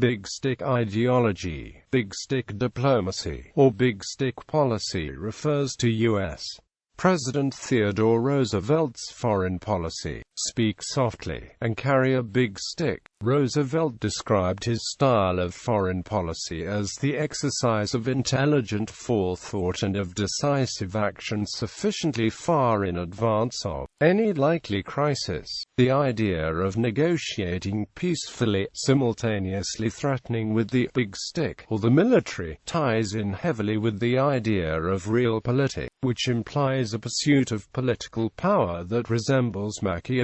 big stick ideology, big stick diplomacy, or big stick policy refers to U.S. President Theodore Roosevelt's foreign policy. Speak softly, and carry a big stick. Roosevelt described his style of foreign policy as the exercise of intelligent forethought and of decisive action sufficiently far in advance of any likely crisis. The idea of negotiating peacefully, simultaneously threatening with the big stick, or the military, ties in heavily with the idea of realpolitik, which implies a pursuit of political power that resembles Machiavellian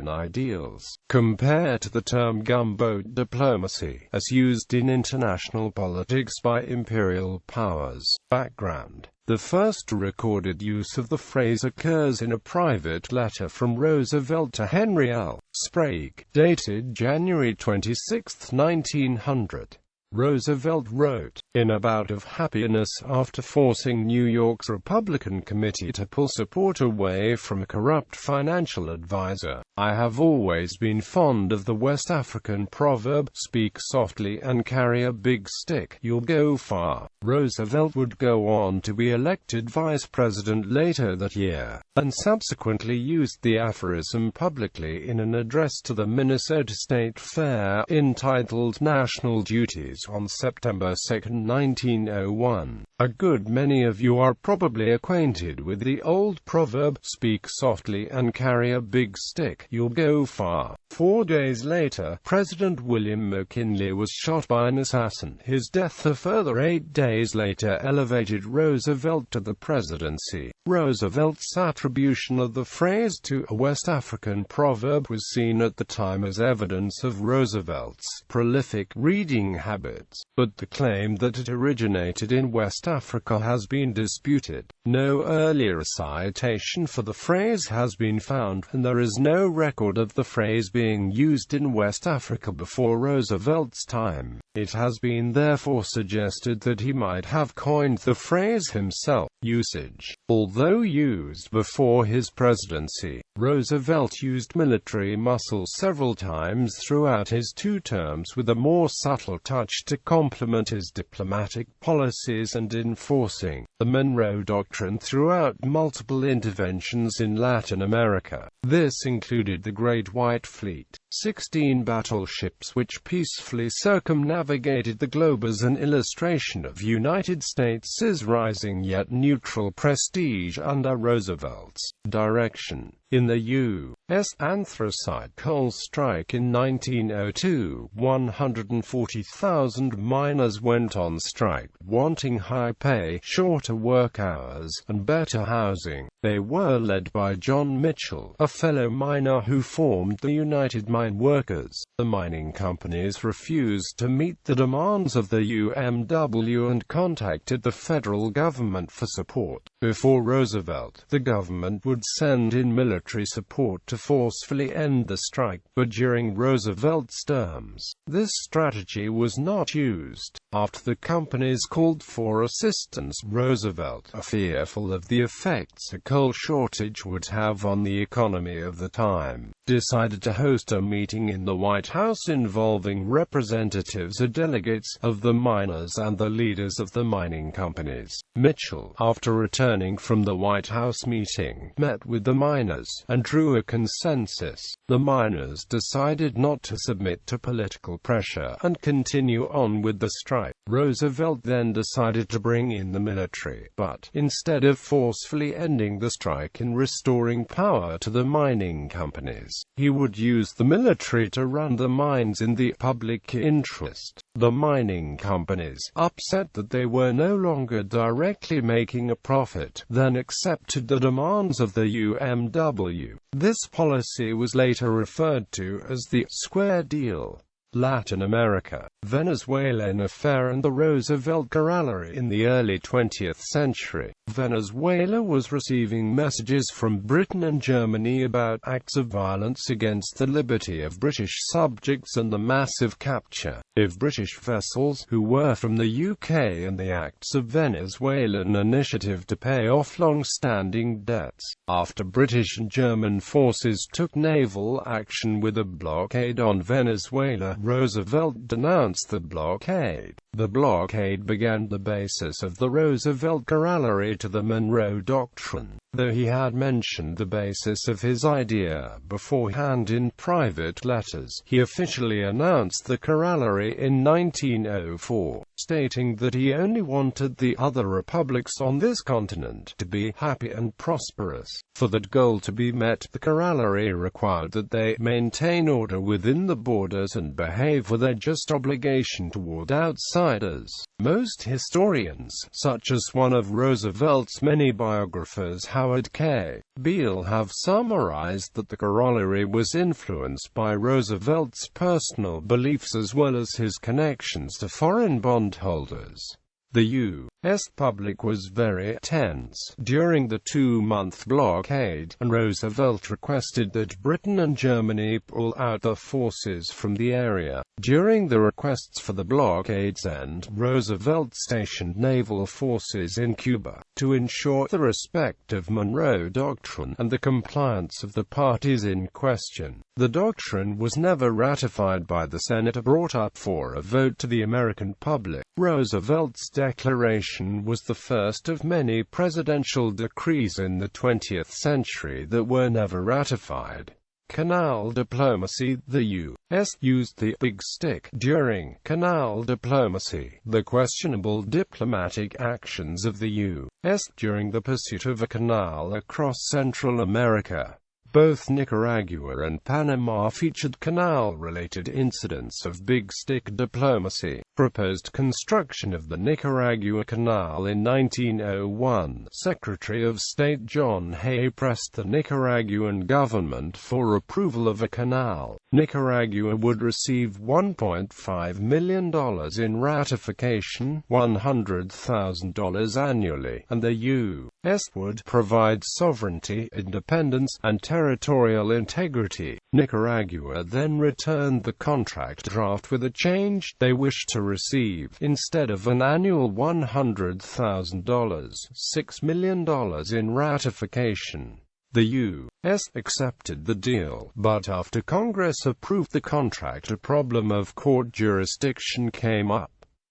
ideals. Compare to the term gunboat diplomacy, as used in international politics by imperial powers. Background: the first recorded use of the phrase occurs in a private letter from Roosevelt to Henry L. Sprague, dated January 26, 1900. Roosevelt wrote, in a bout of happiness after forcing New York's Republican committee to pull support away from a corrupt financial advisor, "I have always been fond of the West African proverb, speak softly and carry a big stick, you'll go far." Roosevelt would go on to be elected vice president later that year, and subsequently used the aphorism publicly in an address to the Minnesota State Fair, entitled National Duties, on September 2, 1901. A good many of you are probably acquainted with the old proverb, speak softly and carry a big stick, you'll go far. 4 days later, President William McKinley was shot by an assassin. His death a further 8 days later elevated Roosevelt to the presidency. Roosevelt's attribution of the phrase to a West African proverb was seen at the time as evidence of Roosevelt's prolific reading habits, but the claim that it originated in West Africa has been disputed. No earlier citation for the phrase has been found, and there is no record of the phrase being used in West Africa before Roosevelt's time. It has been therefore suggested that he might have coined the phrase himself. Usage: although used before his presidency, Roosevelt used military muscle several times throughout his 2 terms with a more subtle touch to complement his diplomatic policies and enforcing the Monroe Doctrine throughout multiple interventions in Latin America. This included the Great White Fleet, 16 battleships which peacefully circumnavigated the globe as an illustration of United States' rising yet neutral prestige under Roosevelt's direction. In the U.S. anthracite coal strike in 1902, 140,000 miners went on strike, wanting high pay, shorter work hours, and better housing. They were led by John Mitchell, a fellow miner who formed the United Mine Workers. The mining companies refused to meet the demands of the UMW and contacted the federal government for support. Before Roosevelt, the government would send in military support to forcefully end the strike, but during Roosevelt's terms, this strategy was not used. After the companies called for assistance, Roosevelt, fearful of the effects a coal shortage would have on the economy of the time, decided to host a meeting in the White House involving representatives or delegates of the miners and the leaders of the mining companies. Mitchell, after returning from the White House meeting, met with the miners and drew a consensus. The miners decided not to submit to political pressure and continue on with the strike. Roosevelt then decided to bring in the military, but instead of forcefully ending the strike and restoring power to the mining companies, he would use the military to run the mines in the public interest. The mining companies, upset that they were no longer directly making a profit, then accepted the demands of the UMW. This policy was later referred to as the Square Deal. Latin America, Venezuelan affair and the Roosevelt Corollary. In the early 20th century, Venezuela was receiving messages from Britain and Germany about acts of violence against the liberty of British subjects and the massive capture of British vessels, who were from the UK, and the acts of Venezuelan initiative to pay off long-standing debts. After British and German forces took naval action with a blockade on Venezuela, Roosevelt denounced the blockade. The blockade began the basis of the Roosevelt corollary to the Monroe Doctrine, though he had mentioned the basis of his idea beforehand in private letters. He officially announced the corollary in 1904, stating that he only wanted the other republics on this continent to be happy and prosperous. For that goal to be met, the corollary required that they maintain order within the borders and behave with their just obligation toward outsiders. Most historians, such as one of Roosevelt's many biographers, Howard K. Beale, have summarized that the corollary was influenced by Roosevelt's personal beliefs as well as his connections to foreign bondholders. The U.S. public was very tense during the two-month blockade, and Roosevelt requested that Britain and Germany pull out their forces from the area. During the requests for the blockade's end, Roosevelt stationed naval forces in Cuba to ensure the respect of Monroe Doctrine and the compliance of the parties in question. The doctrine was never ratified by the Senate or brought up for a vote to the American public. Roosevelt's declaration was the first of many presidential decrees in the 20th century that were never ratified. Canal diplomacy. The U.S. used the big stick during Canal diplomacy, the questionable diplomatic actions of the U.S. during the pursuit of a canal across Central America. Both Nicaragua and Panama featured canal-related incidents of big stick diplomacy. Proposed construction of the Nicaragua Canal in 1901. Secretary of State John Hay pressed the Nicaraguan government for approval of a canal. Nicaragua would receive $1.5 million in ratification, $100,000 annually, and the U.S. would provide sovereignty, independence, and territorial integrity. Nicaragua then returned the contract draft with a change: they wished to receive, instead of an annual $100,000, $6 million in ratification. The U.S. accepted the deal, but after Congress approved the contract, a problem of court jurisdiction came up.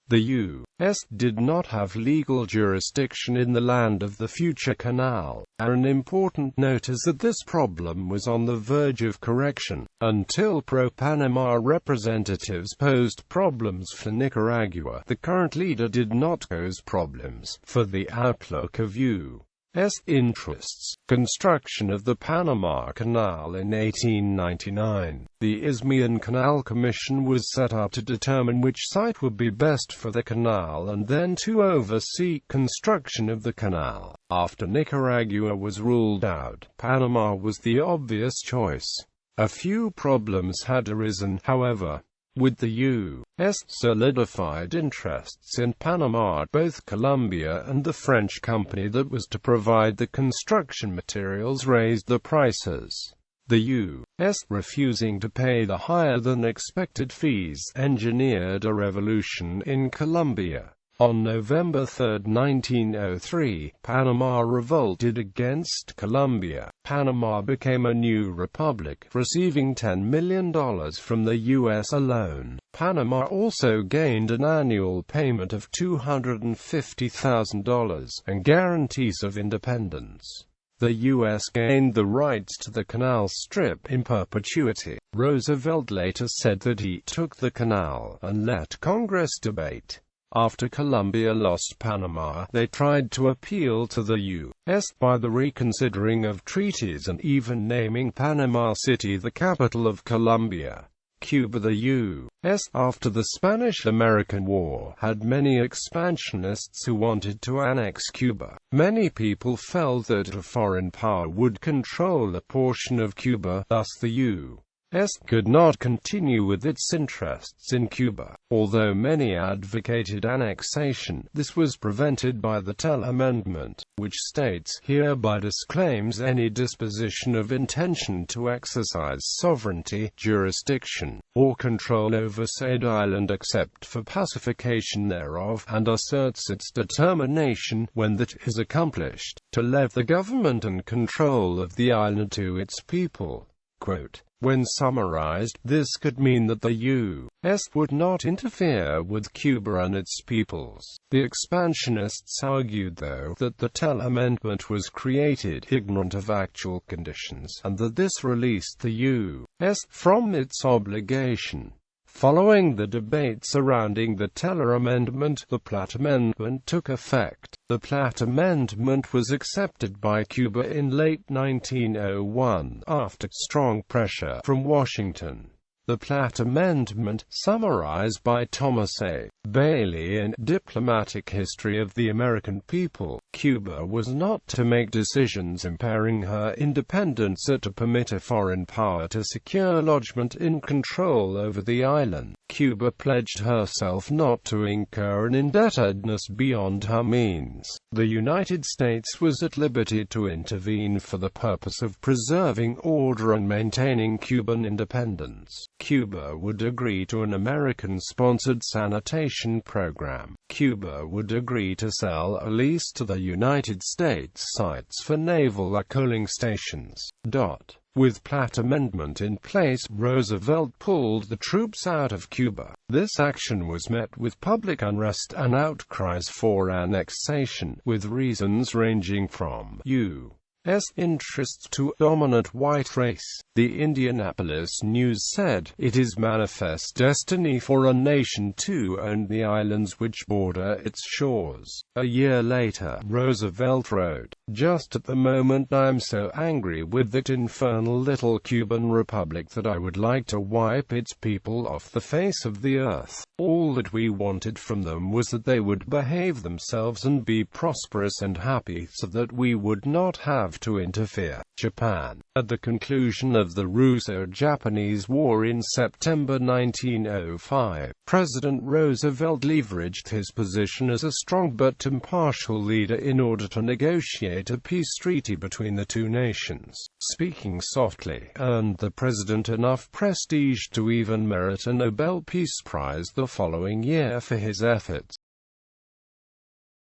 The U.S. did not have legal jurisdiction in the land of the future canal. An important note is that this problem was on the verge of correction, until pro-Panama representatives posed problems for Nicaragua. The current leader did not pose problems for the outlook of U.S. interests. Construction of the Panama Canal in 1899. The Isthmian Canal Commission was set up to determine which site would be best for the canal and then to oversee construction of the canal. After Nicaragua was ruled out, Panama was the obvious choice. A few problems had arisen, however. With the U.S. solidified interests in Panama, both Colombia and the French company that was to provide the construction materials raised the prices. The U.S., refusing to pay the higher-than-expected fees, engineered a revolution in Colombia. On November 3, 1903, Panama revolted against Colombia. Panama became a new republic, receiving $10 million from the U.S. alone. Panama also gained an annual payment of $250,000 and guarantees of independence. The U.S. gained the rights to the canal strip in perpetuity. Roosevelt later said that he took the canal and let Congress debate. After Colombia lost Panama, they tried to appeal to the U.S. by the reconsidering of treaties and even naming Panama City the capital of Colombia. Cuba. The U.S., after the Spanish-American War, had many expansionists who wanted to annex Cuba. Many people felt that a foreign power would control a portion of Cuba, thus the U.S. could not continue with its interests in Cuba. Although many advocated annexation, this was prevented by the Platt Amendment, which states, "Hereby disclaims any disposition of intention to exercise sovereignty, jurisdiction, or control over said island except for pacification thereof, and asserts its determination, when that is accomplished, to leave the government and control of the island to its people." Quote, When summarized, this could mean that the U.S. would not interfere with Cuba and its peoples. The expansionists argued, though, that the Platt Amendment was created ignorant of actual conditions, and that this released the U.S. from its obligation. Following the debate surrounding the Platt Amendment, the Platt Amendment took effect. The Platt Amendment was accepted by Cuba in late 1901, after strong pressure from Washington. The Platt Amendment, summarized by Thomas A. Bailey in Diplomatic History of the American People, Cuba was not to make decisions impairing her independence or to permit a foreign power to secure lodgment in control over the island. Cuba pledged herself not to incur an indebtedness beyond her means. The United States was at liberty to intervene for the purpose of preserving order and maintaining Cuban independence. Cuba would agree to an American-sponsored sanitation program. Cuba would agree to sell or lease to the United States sites for naval coaling stations. With Platt Amendment in place, Roosevelt pulled the troops out of Cuba. This action was met with public unrest and outcries for annexation, with reasons ranging from U.S. interests to dominant white race. The Indianapolis News said, "It is manifest destiny for a nation to own the islands which border its shores." A year later, Roosevelt wrote, "Just at the moment I am so angry with that infernal little Cuban republic that I would like to wipe its people off the face of the earth. All that we wanted from them was that they would behave themselves and be prosperous and happy so that we would not have to interfere." Japan. At the conclusion of the Russo-Japanese War in September 1905, President Roosevelt leveraged his position as a strong but impartial leader in order to negotiate a peace treaty between the two nations. Speaking softly, earned the president enough prestige to even merit a Nobel Peace Prize the following year for his efforts.